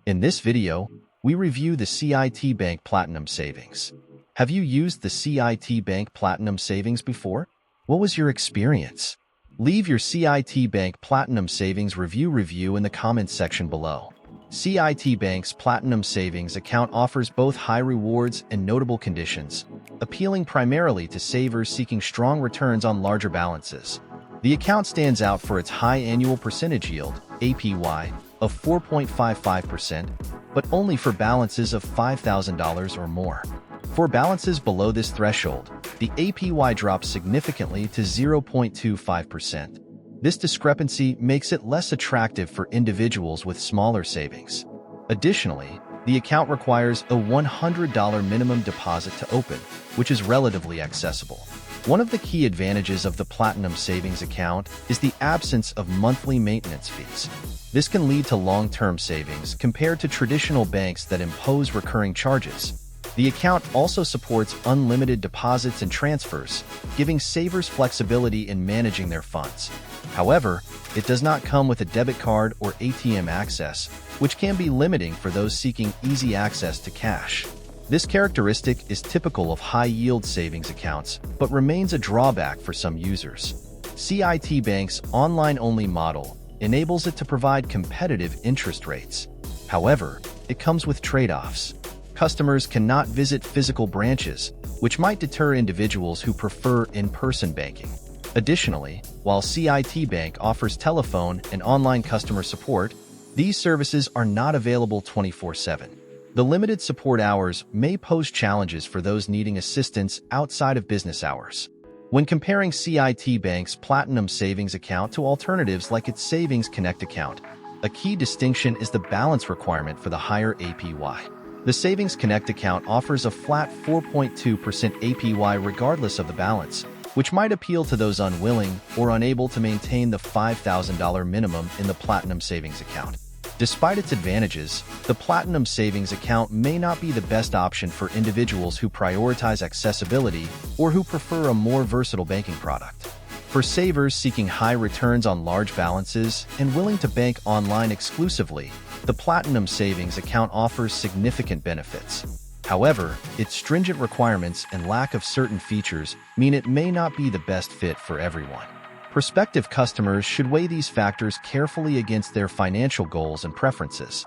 In this video, we review the Cit Bank Platinum Savings. Have you used the Cit Bank Platinum Savings before? What was your experience? Leave your Cit Bank Platinum Savings review in the comments section below. Cit Bank's Platinum Savings account offers both high rewards and notable conditions, appealing primarily to savers seeking strong returns on larger balances. The account stands out for its high annual percentage yield, APY, of 4.55%, but only for balances of $5,000 or more. For balances below this threshold, the APY drops significantly to 0.25%. This discrepancy makes it less attractive for individuals with smaller savings. Additionally, the account requires a $100 minimum deposit to open, which is relatively accessible. One of the key advantages of the Platinum Savings account is the absence of monthly maintenance fees. This can lead to long-term savings compared to traditional banks that impose recurring charges. The account also supports unlimited deposits and transfers, giving savers flexibility in managing their funds. However, it does not come with a debit card or ATM access, which can be limiting for those seeking easy access to cash. This characteristic is typical of high-yield savings accounts, but remains a drawback for some users. Cit Bank's online-only model enables it to provide competitive interest rates. However, it comes with trade-offs. Customers cannot visit physical branches, which might deter individuals who prefer in-person banking. Additionally, while Cit Bank offers telephone and online customer support, these services are not available 24/7. The limited support hours may pose challenges for those needing assistance outside of business hours. When comparing Cit Bank's Platinum Savings account to alternatives like its Savings Connect account, a key distinction is the balance requirement for the higher APY. The Savings Connect account offers a flat 4.2% APY regardless of the balance, which might appeal to those unwilling or unable to maintain the $5,000 minimum in the Platinum Savings account. Despite its advantages, the Platinum Savings account may not be the best option for individuals who prioritize accessibility or who prefer a more versatile banking product. For savers seeking high returns on large balances and willing to bank online exclusively, the Platinum Savings account offers significant benefits. However, its stringent requirements and lack of certain features mean it may not be the best fit for everyone. Prospective customers should weigh these factors carefully against their financial goals and preferences.